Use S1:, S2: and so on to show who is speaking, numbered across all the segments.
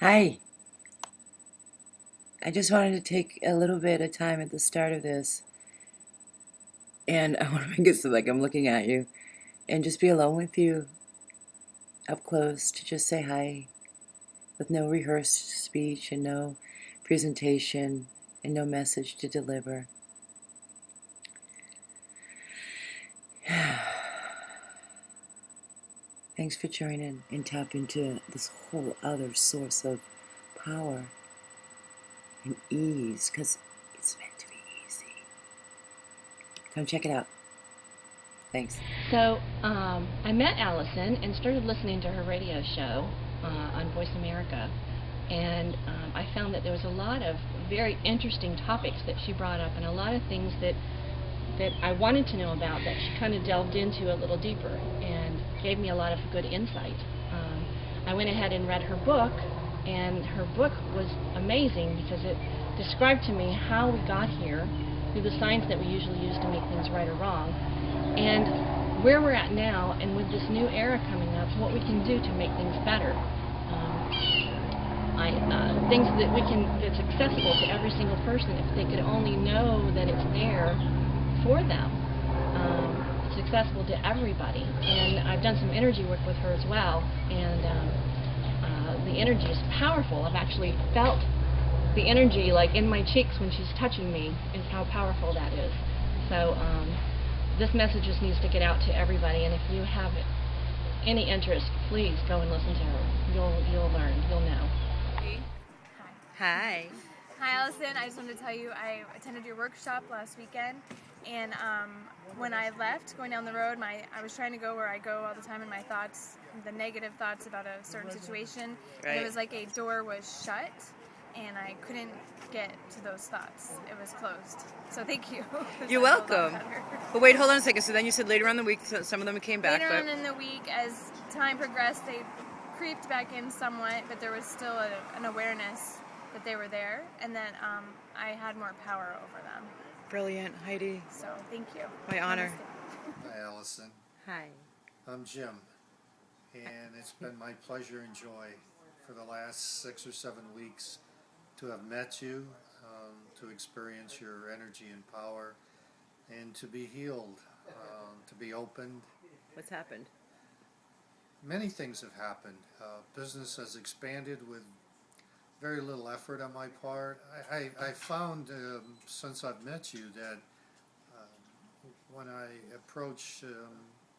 S1: Hi. I just wanted to take a little bit of time at the start of this, and I want to make it so like I'm looking at you and just be alone with you up close to just say hi with no rehearsed speech and no presentation and no message to deliver. Thanks for joining and tap into this whole other source of power and ease, because it's meant to be easy. Come check it out. Thanks.
S2: So I met Allison and started listening to her radio show on Voice America, and I found that there was a lot of very interesting topics that she brought up, and a lot of things that I wanted to know about that she kind of delved into a little deeper and gave me a lot of good insight. I went ahead and read her book, and her book was amazing because it described to me how we got here through the signs that we usually use to make things right or wrong, and where we're at now, and with this new era coming up, what we can do to make things better. Things that that's accessible to every single person if they could only know that it's there for them. It's accessible to everybody, and I've done some energy work with her as well, and the energy is powerful. I've actually felt the energy like in my cheeks when she's touching me, is how powerful that is. So this message just needs to get out to everybody, and if you have any interest, please go and listen to her. You'll learn, you'll know.
S1: Hi.
S3: Hi, Allison. I just wanted to tell you I attended your workshop last weekend, and when I left, going down the road, I was trying to go where I go all the time in my thoughts, the negative thoughts about a certain situation, and it was like a door was shut, and I couldn't get to those thoughts. It was closed. So thank you.
S1: You're welcome. But wait, hold on a second. So then you said later on in the week, some of them came back.
S3: Later on in the week, as time progressed, they creeped back in somewhat, but there was still an awareness that they were there, and then I had more power over them.
S1: Brilliant, Heidi.
S3: So thank you.
S1: My honor.
S4: Hi, Allison.
S1: Hi.
S4: I'm Jim, and it's been my pleasure and joy for the last 6 or 7 weeks to have met you, to experience your energy and power, and to be healed, to be opened.
S1: What's happened?
S4: Many things have happened. Business has expanded with very little effort on my part. I found since I've met you that when I approach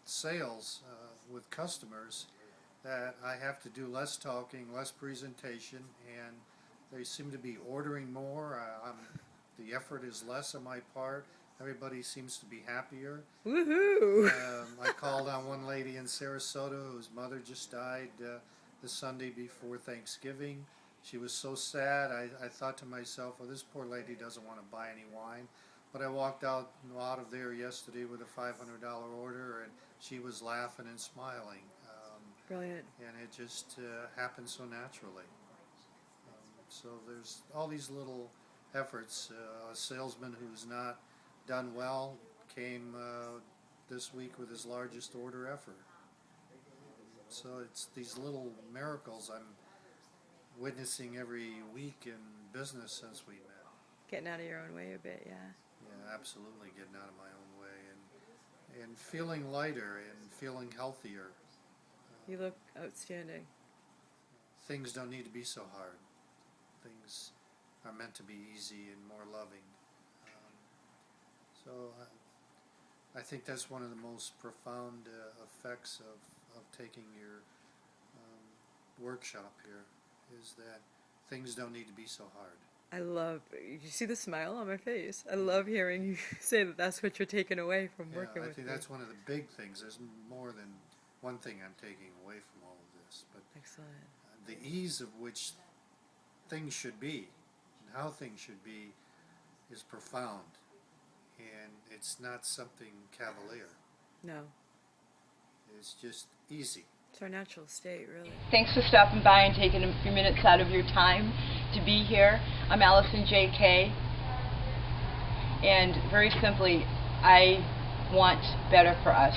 S4: sales with customers, that I have to do less talking, less presentation, and they seem to be ordering more. The effort is less on my part. Everybody seems to be happier.
S1: Woohoo!
S4: I called on one lady in Sarasota whose mother just died the Sunday before Thanksgiving. She was so sad. I thought to myself, well, this poor lady doesn't want to buy any wine. But I walked out of there yesterday with a $500 order, and she was laughing and smiling.
S1: Brilliant.
S4: And it just happened so naturally. So there's all these little efforts. A salesman who's not done well came this week with his largest order ever. So it's these little miracles I'm witnessing every week in business since we met.
S1: Getting out of your own way a bit, yeah.
S4: Yeah, absolutely, getting out of my own way and feeling lighter and feeling healthier.
S1: You look outstanding.
S4: Things don't need to be so hard. Things are meant to be easy and more loving. So I think that's one of the most profound effects of taking your workshop here, is that things don't need to be so hard.
S1: I love, you see the smile on my face. I love hearing you say that that's what you're taking away from working with me.
S4: I think that's one of the big things. There's more than one thing I'm taking away from all of this. But
S1: excellent.
S4: The ease of which things should be and how things should be is profound. And it's not something cavalier.
S1: No.
S4: It's just easy.
S1: It's our natural state, really.
S2: Thanks for stopping by and taking a few minutes out of your time to be here. I'm Allison JK, and very simply, I want better for us.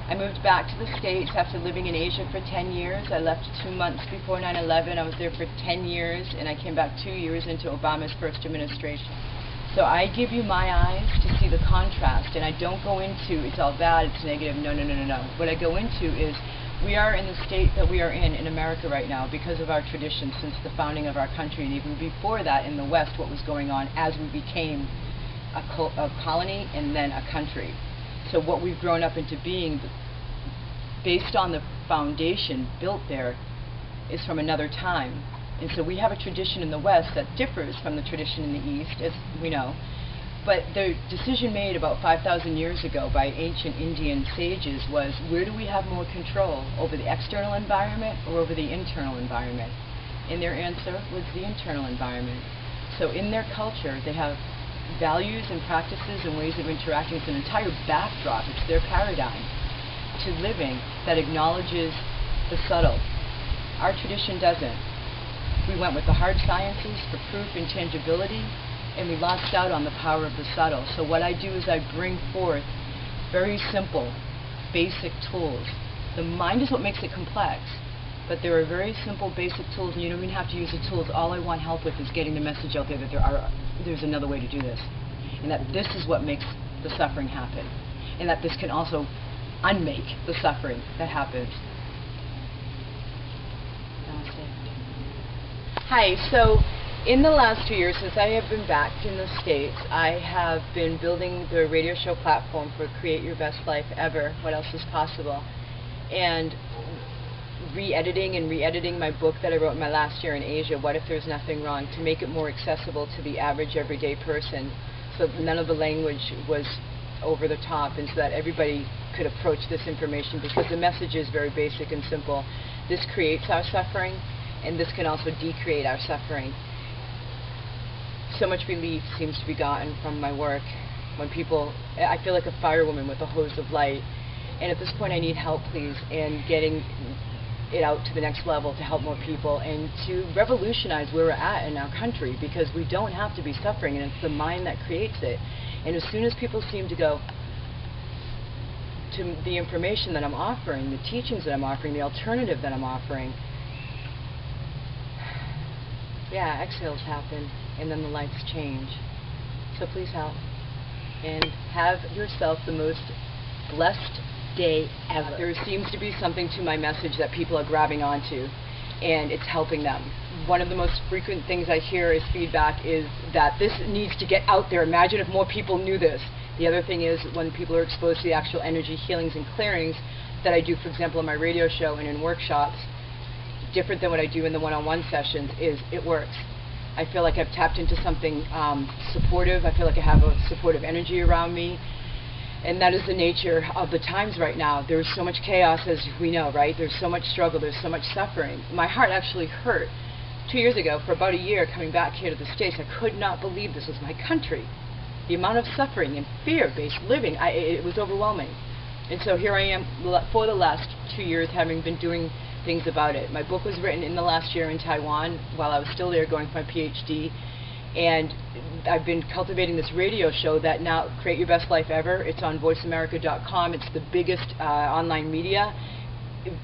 S5: I moved back to the States after living in Asia for 10 years. I left 2 months before 9/11. I was there for 10 years, and I came back 2 years into Obama's first administration. So I give you my eyes to see the contrast, and I don't go into, it's all bad, it's negative, no, no, no, no, no. What I go into is, we are in the state that we are in America right now because of our tradition since the founding of our country, and even before that in the West, what was going on as we became a colony and then a country. So what we've grown up into being, based on the foundation built there, is from another time. And so we have a tradition in the West that differs from the tradition in the East, as we know. But the decision made about 5,000 years ago by ancient Indian sages was, where do we have more control, over the external environment or over the internal environment? And their answer was the internal environment. So in their culture, they have values and practices and ways of interacting. It's an entire backdrop, it's their paradigm to living that acknowledges the subtle. Our tradition doesn't. We went with the hard sciences for proof and tangibility, and we lost out on the power of the subtle. So what I do is I bring forth very simple, basic tools. The mind is what makes it complex, but there are very simple, basic tools, and you don't even have to use the tools. All I want help with is getting the message out there that there's another way to do this, and that this is what makes the suffering happen, and that this can also unmake the suffering that happens. Hi, so in the last 2 years, since I have been back in the States, I have been building the radio show platform for Create Your Best Life Ever, What Else Is Possible, and re-editing my book that I wrote in my last year in Asia, What If There's Nothing Wrong, to make it more accessible to the average everyday person, so none of the language was over the top, and so that everybody could approach this information, because the message is very basic and simple. This creates our suffering, and this can also decreate our suffering. So much relief seems to be gotten from my work when people, I feel like a firewoman with a hose of light, and at this point I need help, please, in getting it out to the next level to help more people and to revolutionize where we're at in our country, because we don't have to be suffering, and it's the mind that creates it. And as soon as people seem to go to the information that I'm offering, the teachings that I'm offering, the alternative that I'm offering, yeah, exhales happen, and then the lights change. So please help, and have yourself the most blessed day ever. There seems to be something to my message that people are grabbing onto, and it's helping them. One of the most frequent things I hear as feedback is that this needs to get out there. Imagine if more people knew this. The other thing is, when people are exposed to the actual energy healings and clearings that I do, for example, in my radio show and in workshops, different than what I do in the one-on-one sessions, is it works. I feel like I've tapped into something supportive. I feel like I have a supportive energy around me. And that is the nature of the times right now. There's so much chaos, as we know, right? There's so much struggle, there's so much suffering. My heart actually hurt 2 years ago, for about a year, coming back here to the States. I could not believe this was my country. The amount of suffering and fear-based living, it was overwhelming. And so here I am for the last 2 years, having been doing things about it. My book was written in the last year in Taiwan while I was still there going for my PhD, and I've been cultivating this radio show that now, Create Your Best Life Ever. It's on voiceamerica.com. It's the biggest online media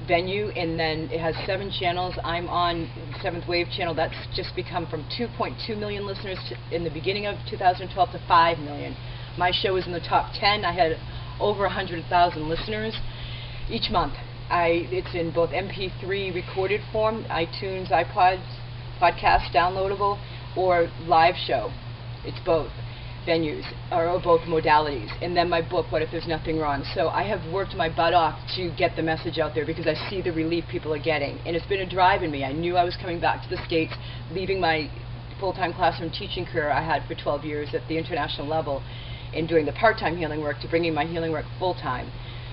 S5: venue, and then it has 7 channels. I'm on the 7th Wave channel. That's just become from 2.2 million listeners in the beginning of 2012 to 5 million. My show is in the top 10. I had over 100,000 listeners each month. It's in both MP3 recorded form, iTunes, iPods, podcast, downloadable, or live show. It's both venues, or both modalities. And then my book, What If There's Nothing Wrong. So I have worked my butt off to get the message out there, because I see the relief people are getting. And it's been a drive in me. I knew I was coming back to the States, leaving my full-time classroom teaching career I had for 12 years at the international level, and doing the part-time healing work, to bringing my healing work full-time.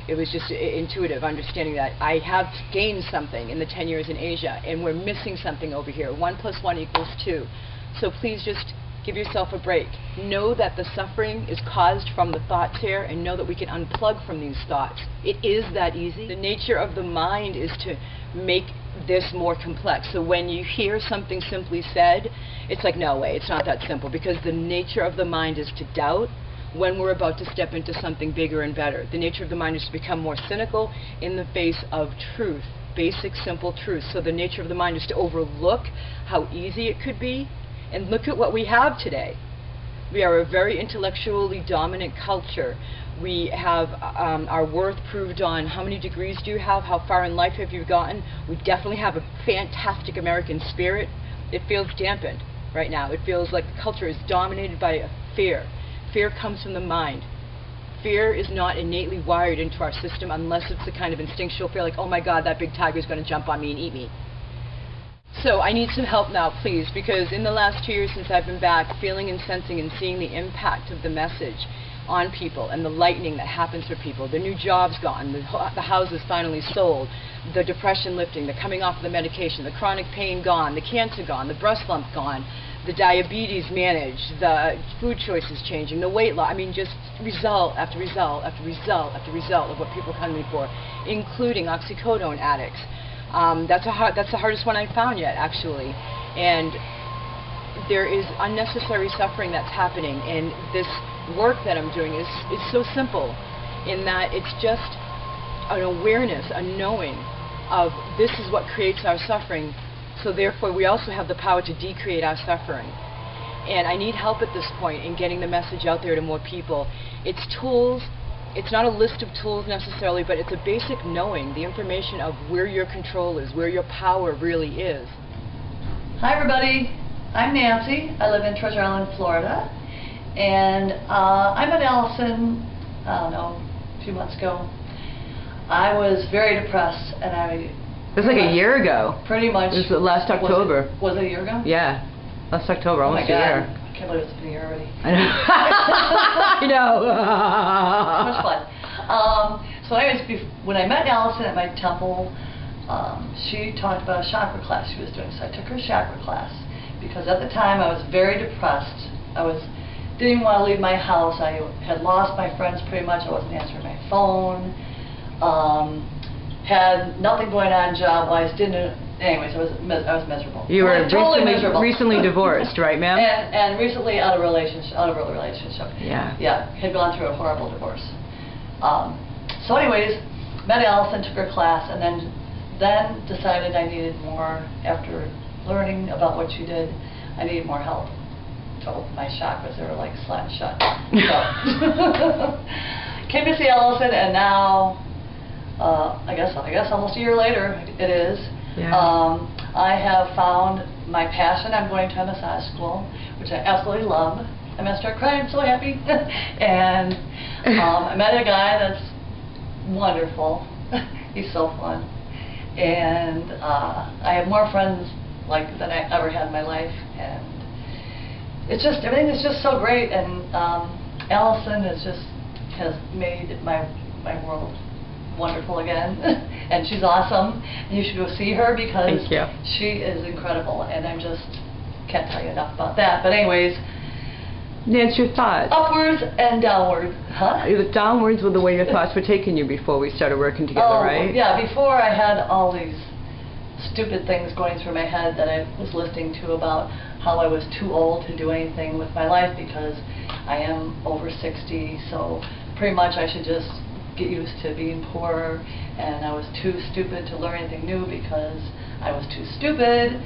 S5: It was just intuitive, understanding that I have gained something in the 10 years in Asia, and we're missing something over here. 1 + 1 = 2. So please just give yourself a break. Know that the suffering is caused from the thoughts here, and know that we can unplug from these thoughts. It is that easy. The nature of the mind is to make this more complex. So when you hear something simply said, it's like, no way, it's not that simple, because the nature of the mind is to doubt, when we're about to step into something bigger and better. The nature of the mind is to become more cynical in the face of truth, basic, simple truth. So the nature of the mind is to overlook how easy it could be, and look at what we have today. We are a very intellectually dominant culture. We have our worth proved on how many degrees do you have, how far in life have you gotten. We definitely have a fantastic American spirit. It feels dampened right now. It feels like the culture is dominated by fear. Fear comes from the mind. Fear is not innately wired into our system unless it's the kind of instinctual fear like, oh my God, that big tiger is going to jump on me and eat me. So I need some help now, please, because in the last 2 years since I've been back, feeling and sensing and seeing the impact of the message on people and the lightening that happens for people, the new jobs gone, the houses finally sold, the depression lifting, the coming off of the medication, the chronic pain gone, the cancer gone, the breast lump gone, the diabetes managed, the food choices changing, the weight loss. I mean, just result after result after result after result of what people come to me for, including oxycodone addicts. That's the hardest one I've found yet, actually. And there is unnecessary suffering that's happening, and this work that I'm doing is so simple in that it's just an awareness, a knowing of this is what creates our suffering, so therefore we also have the power to decreate our suffering. And I need help at this point in getting the message out there to more people. It's tools. It's not a list of tools necessarily, but it's a basic knowing, the information of where your control is, where your power really is.
S6: Hi everybody, I'm Nancy. I live in Treasure Island, Florida. And I met Allison, I don't know, a few months ago. I was very depressed, and
S5: It was like a year ago.
S6: Pretty much.
S5: It was last October.
S6: Was it a year ago?
S5: Yeah, last October,
S6: Oh
S5: almost
S6: my
S5: a
S6: God.
S5: year.
S6: I can't believe it's been a year already.
S5: I know. I know.
S6: So much fun. So anyways, when I met Allison at my temple, she talked about a chakra class she was doing. So I took her chakra class because at the time I was very depressed. Didn't want to leave my house. I had lost my friends pretty much. I wasn't answering my phone. Had nothing going on job-wise. Anyways, I was miserable.
S5: You were
S6: totally miserable.
S5: recently divorced, right, ma'am?
S6: And recently out of a relationship.
S5: Yeah.
S6: Yeah, had gone through a horrible divorce. So anyways, met Allison, took her class, and then decided I needed more. After learning about what she did, I needed more help to open my chakras. They were like slammed shut. So came to see Allison, and now I guess almost a year later it is.
S5: Yeah.
S6: I have found my passion. I'm going to a massage school, which I absolutely love. I'm gonna start crying. I'm so happy. And I met a guy that's wonderful. He's so fun. And I have more friends than I ever had in my life. And it's just, everything is just so great. And Allison has made my world wonderful again. And she's awesome. You should go see her because
S5: Thank you.
S6: she is incredible. And I just can't tell you enough about that. But anyways,
S5: Nance, your thoughts?
S6: upwards and downward. Huh?
S5: The downwards were the way your thoughts were taking you before we started working together, right?
S6: Yeah, before I had all these stupid things going through my head that I was listening to about how I was too old to do anything with my life because I am over 60, so pretty much I should just get used to being poor, and I was too stupid to learn anything new because I was too stupid.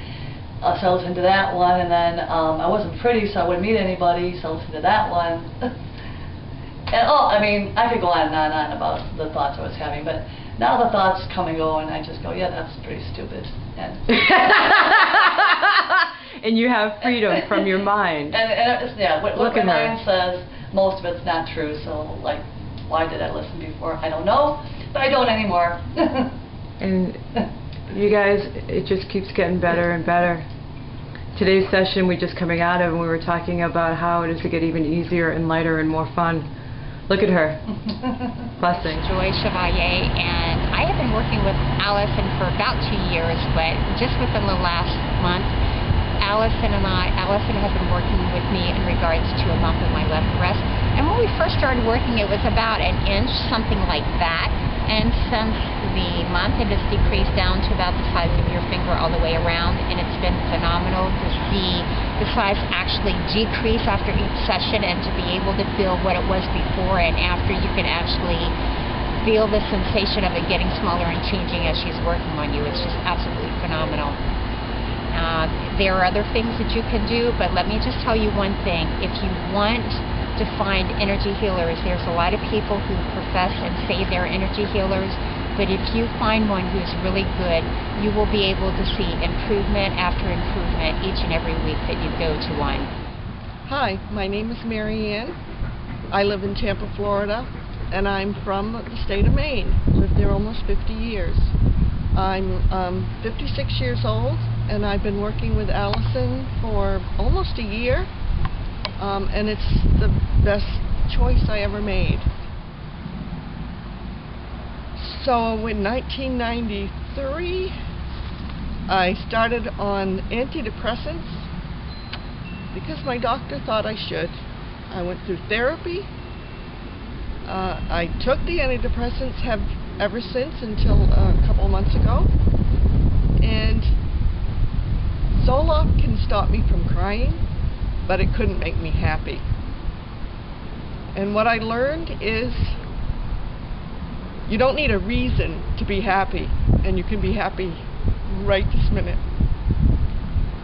S6: So I listened to that one, and then I wasn't pretty, so I wouldn't meet anybody, so I listened to that one. And I mean, I could go on and on about the thoughts I was having, but now the thoughts come and go, and I just go, yeah, that's pretty stupid. And,
S5: and you have freedom from your mind.
S6: And what
S5: Look
S6: my
S5: at
S6: mind
S5: her.
S6: says, most of it's not true, so like, why did I listen before? I don't know, but I don't anymore.
S5: And you guys, it just keeps getting better and better. Today's session we just coming out of, and we were talking about how it is to get even easier and lighter and more fun. Look at her. Blessing.
S7: Joy Chevalier, and I have been working with Allison for about 2 years, but just within the last month, Allison has been working with me in regards to a bump in my left breast. And when we first started working, it was about an inch, something like that. And since the month, it has decreased down to about the size of your finger all the way around, and it's been phenomenal to see the size actually decrease after each session, and to be able to feel what it was before and after. You can actually feel the sensation of it getting smaller and changing as she's working on you. It's just absolutely phenomenal. There are other things that you can do, but let me just tell you one thing. If you want to find energy healers, there's a lot of people who profess and say they're energy healers, but if you find one who's really good, you will be able to see improvement after improvement each and every week that you go to one.
S8: Hi, my name is Marianne. I live in Tampa, Florida, and I'm from the state of Maine. Lived there almost 50 years. I'm 56 years old, and I've been working with Allison for almost a year, and it's the best choice I ever made. So in 1993, I started on antidepressants because my doctor thought I should. I went through therapy. I took the antidepressants, have ever since, until a couple months ago. And Zoloft can stop me from crying, but it couldn't make me happy. And what I learned is you don't need a reason to be happy, and you can be happy right this minute.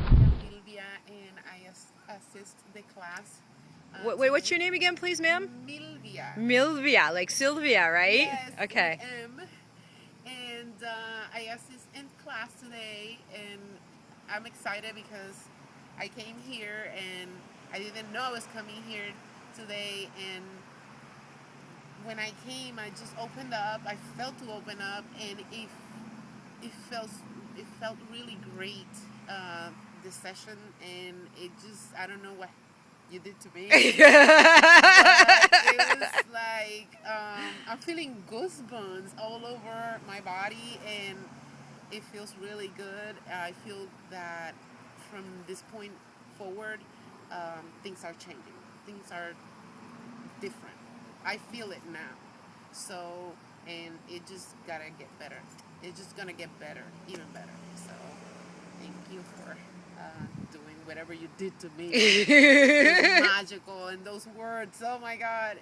S9: I'm Sylvia, and I assist the class.
S10: Wait, what's your name again, please, ma'am?
S9: Sylvia.
S10: Milvia, like Sylvia, right?
S9: Yes,
S10: Okay.
S9: And I assist in class today, and I'm excited because I came here and I didn't know I was coming here today, and when I came, I just opened up. I felt to open up, and it felt really great, this session, and it just, I don't know what you did to me. But it was like, I'm feeling goosebumps all over my body, and it feels really good. I feel that from this point forward, things are changing. Things are different. I feel it now. So, and it just gotta get better. It's just gonna get better, even better. So, thank you for doing whatever you did to me. It was magical, and those words, oh my God,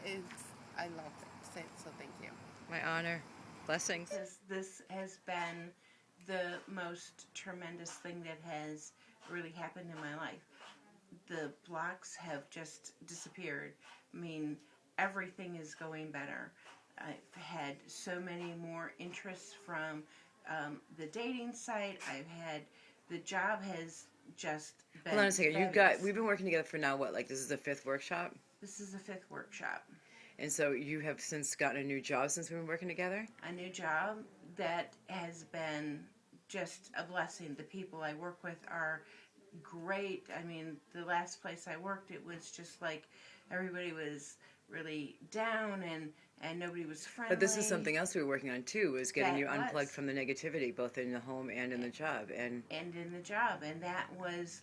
S9: I loved it. So thank you.
S10: My honor. Blessings.
S11: This has been the most tremendous thing that has really happened in my life. The blocks have just disappeared. I mean, everything is going better. I've had so many more interests from the dating site. The job has just been
S1: Hold on a second.
S11: fabulous.
S1: We've been working together for now, what, like this is the 5th workshop?
S11: This is the 5th workshop.
S1: And so you have since gotten a new job since we've been working together?
S11: A new job that has been just a blessing. The people I work with are great. I mean, the last place I worked, it was just like everybody was really down and nobody was friendly.
S1: But this is something else we were working on too, is getting you unplugged
S11: was.
S1: from the negativity, both in the home and in the job. And
S11: in the job, and that was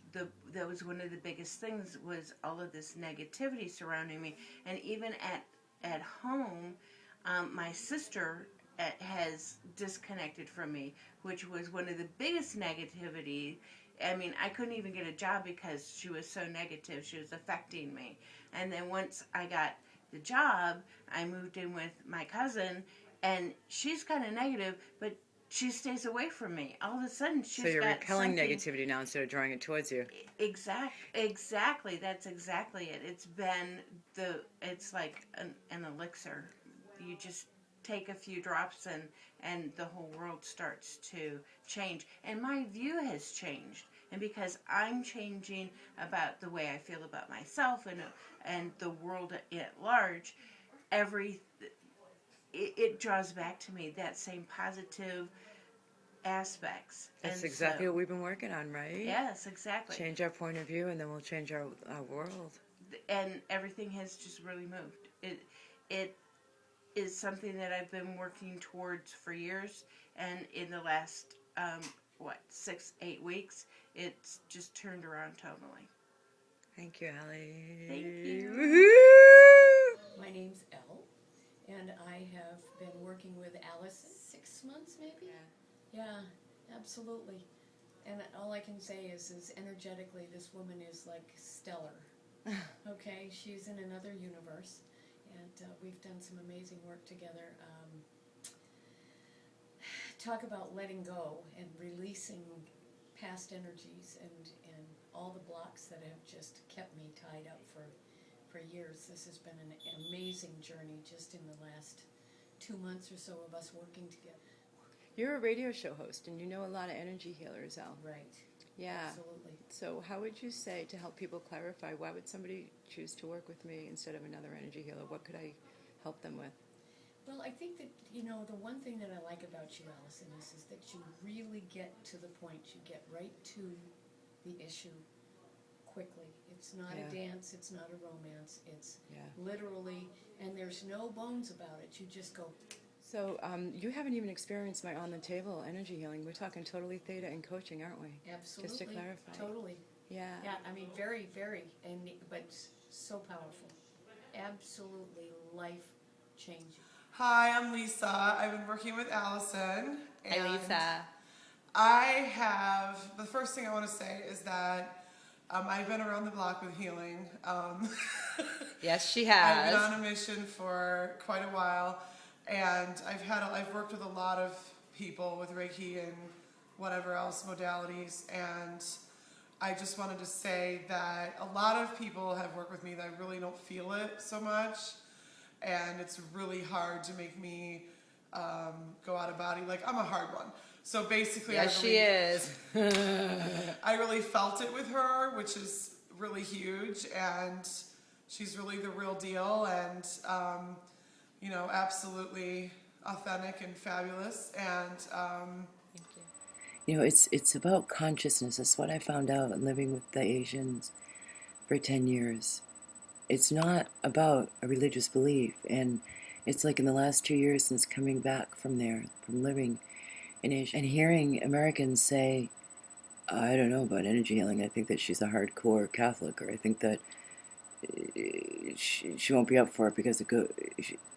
S11: one of the biggest things, was all of this negativity surrounding me. And even at home, my sister has disconnected from me, which was one of the biggest negativity. I mean, I couldn't even get a job because she was so negative. She was affecting me. And then once I got the job, I moved in with my cousin, and she's kind of negative, but she stays away from me. All of a sudden, she's got
S1: so you're repelling
S11: something.
S1: negativity now instead of drawing it towards you.
S11: Exactly. That's exactly it. It's like an elixir. You just take a few drops and the whole world starts to change. And my view has changed. And because I'm changing about the way I feel about myself and the world at large, it draws back to me that same positive aspects.
S1: That's exactly what we've been working on, right?
S11: Yes, exactly.
S1: Change our point of view, and then we'll change our world.
S11: And everything has just really moved. It is something that I've been working towards for years, and in the last 6-8 weeks, it's just turned around totally.
S1: Thank you, Allie.
S11: Thank you.
S1: Woo-hoo!
S12: My name's Elle, and I have been working with Allison 6 months, maybe? Yeah, absolutely. And all I can say is energetically, this woman is like stellar. Okay, she's in another universe, and we've done some amazing work together. Talk about letting go and releasing past energies and all the blocks that have just kept me tied up for years. This has been an amazing journey just in the last 2 months or so of us working together.
S10: You're a radio show host, and you know a lot of energy healers, Elle.
S12: Right.
S10: Yeah.
S12: Absolutely.
S10: So how would you say, to help people clarify, why would somebody choose to work with me instead of another energy healer? What could I help them with?
S12: Well, I think that, the one thing that I like about you, Allison, is that you really get to the point. You get right to the issue quickly. It's not a dance. It's not a romance. It's literally, and there's no bones about it. You just go.
S10: So you haven't even experienced my on-the-table energy healing. We're talking totally theta and coaching, aren't we?
S12: Absolutely.
S10: Just to clarify.
S12: Totally.
S10: Yeah.
S12: Yeah, I mean, very, very, but so powerful. Absolutely life-changing.
S13: Hi, I'm Lisa. I've been working with Allison.
S10: Hi, Lisa.
S13: The first thing I want to say is that I've been around the block with healing.
S10: Yes, she has.
S13: I've been on a mission for quite a while, and I've worked with a lot of people with Reiki and whatever else modalities, and I just wanted to say that a lot of people have worked with me that I really don't feel it so much, and it's really hard to make me go out of body. Like, I'm a hard one. So basically,
S10: she is.
S13: I really felt it with her, which is really huge, and she's really the real deal, and absolutely authentic and fabulous. And
S1: it's about consciousness. That's what I found out living with the Asians for 10 years. It's not about a religious belief, and it's like in the last 2 years since coming back from living in Asia, and hearing Americans say, I don't know about energy healing, I think that she's a hardcore Catholic, or I think that she won't be up for it because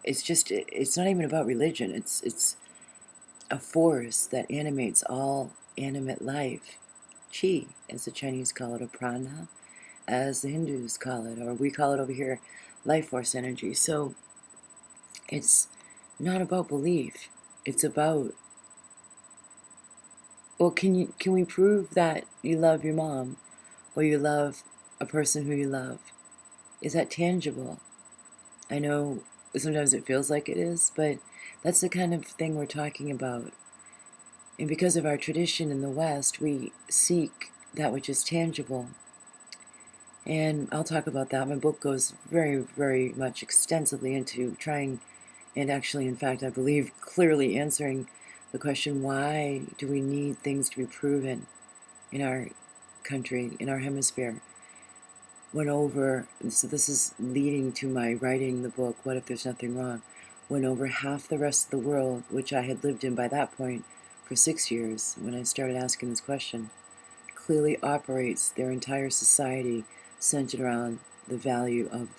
S1: it's not even about religion. It's a force that animates all animate life. Chi, as the Chinese call it, or prana, as the Hindus call it, or we call it over here life force energy. So it's not about belief. It's about, well, can we prove that you love your mom, or you love a person who you love? Is that tangible? I know sometimes it feels like it is, but that's the kind of thing we're talking about. And because of our tradition in the West, we seek that which is tangible. And I'll talk about that. My book goes very, very much extensively into trying, and actually, in fact, I believe clearly answering the question, why do we need things to be proven in our country, in our hemisphere? So this is leading to my writing the book, What If There's Nothing Wrong? When over half the rest of the world, which I had lived in by that point for 6 years, when I started asking this question, clearly operates their entire society centered around the value of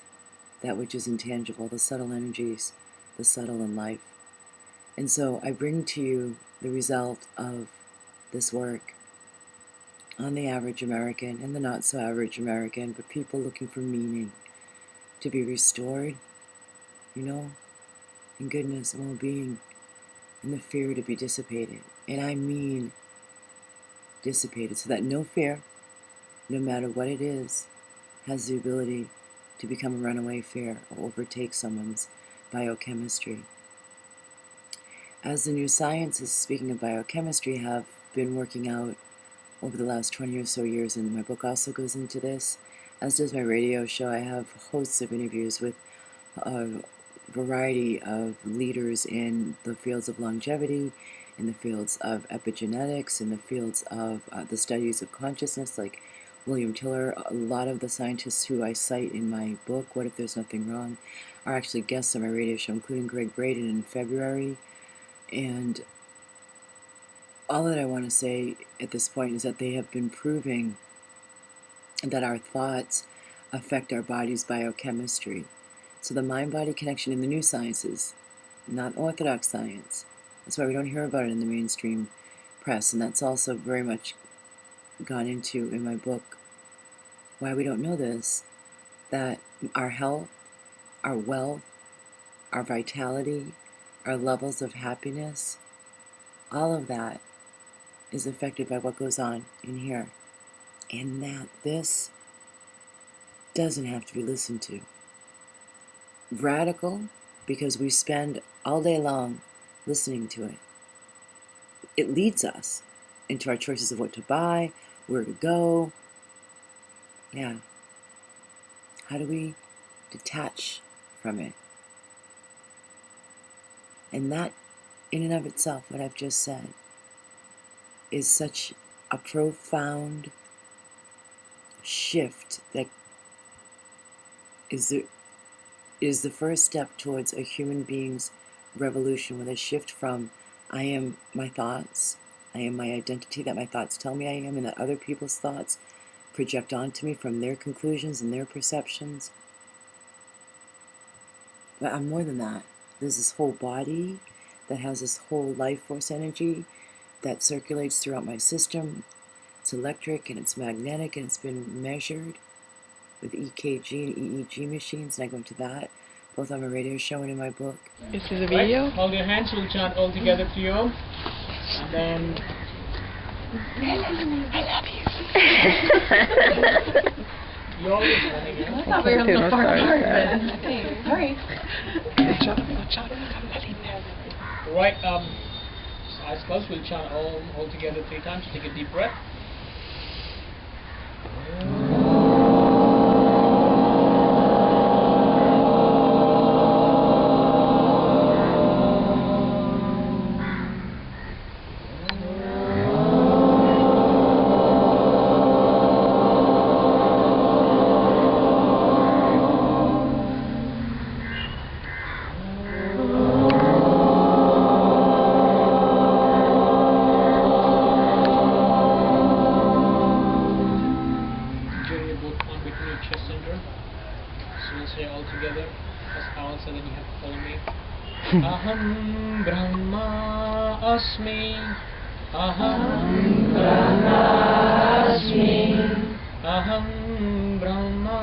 S1: that which is intangible, the subtle energies, the subtle in life. And so I bring to you the result of this work on the average American and the not so average American, but people looking for meaning, to be restored, in goodness and well-being, and the fear to be dissipated. And I mean dissipated, so that no fear, no matter what it is, has the ability to become a runaway fear or overtake someone's biochemistry. As the new sciences, speaking of biochemistry, have been working out over the last 20 or so years, and my book also goes into this, as does my radio show. I have hosts of interviews with a variety of leaders in the fields of longevity, in the fields of epigenetics, in the fields of the studies of consciousness, like William Tiller. A lot of the scientists who I cite in my book, What If There's Nothing Wrong, are actually guests on my radio show, including Greg Braden in February. And all that I want to say at this point is that they have been proving that our thoughts affect our body's biochemistry. So the mind-body connection in the new sciences, not orthodox science. That's why we don't hear about it in the mainstream press, and that's also very much gone into in my book why we don't know this, that our health, our wealth, our vitality, our levels of happiness, all of that is affected by what goes on in here. And that this doesn't have to be listened to. Radical, because we spend all day long listening to it. It leads us into our choices of what to buy, where to go. Yeah. How do we detach from it? And that, in and of itself, what I've just said, is such a profound shift that is the first step towards a human being's revolution, with a shift from I am my thoughts, I am my identity that my thoughts tell me I am, and that other people's thoughts project onto me from their conclusions and their perceptions. But I'm more than that. There's this whole body that has this whole life force energy that circulates throughout my system. It's electric and it's magnetic, and it's been measured with EKG and EEG machines, and I go into that both on my radio show and in my book.
S14: This is a video. Right. Hold your hands, we'll chant all together to you. And then... I love you. You always running in.
S10: I thought we were on the far part of it. Sorry.
S14: Right, eyes closed, we'll chant all together 3 times. Take a deep breath. Aham Brahma Asmi. Aham Brahma Asmi. Aham Brahma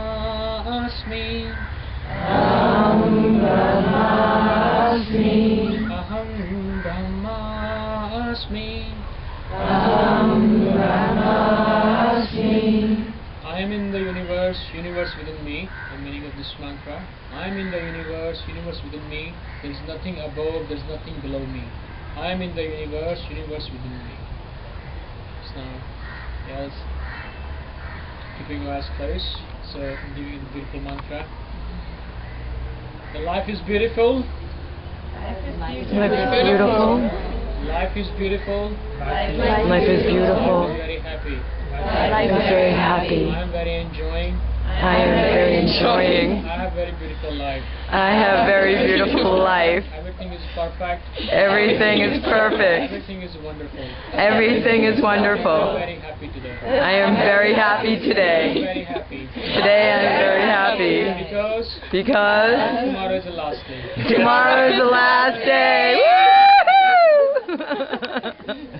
S14: Asmi. Aham Brahma Asmi. Aham Brahma Asmi. Aham Brahma Asmi. I am in the universe, universe within me. The meaning of this mantra. I am in the universe, universe within me. There is nothing above, there is nothing below me. I am in the universe, universe within me. So now, yes, keeping your eyes closed. So I'm giving you the beautiful mantra. The life is beautiful.
S5: Life is beautiful.
S14: Life is beautiful.
S5: Life is beautiful.
S14: I'm very happy.
S5: Life is very happy.
S14: I am very enjoying.
S5: I am very enjoying.
S14: I have very beautiful life.
S5: I have very beautiful life.
S14: Everything is perfect.
S5: Everything is perfect.
S14: Everything is wonderful.
S5: Everything is
S14: I
S5: wonderful.
S14: am very happy today.
S5: I am very happy today.
S14: I'm very happy.
S5: Today I am very happy. Because
S14: tomorrow is the last day.
S5: Tomorrow is the last day. Woo!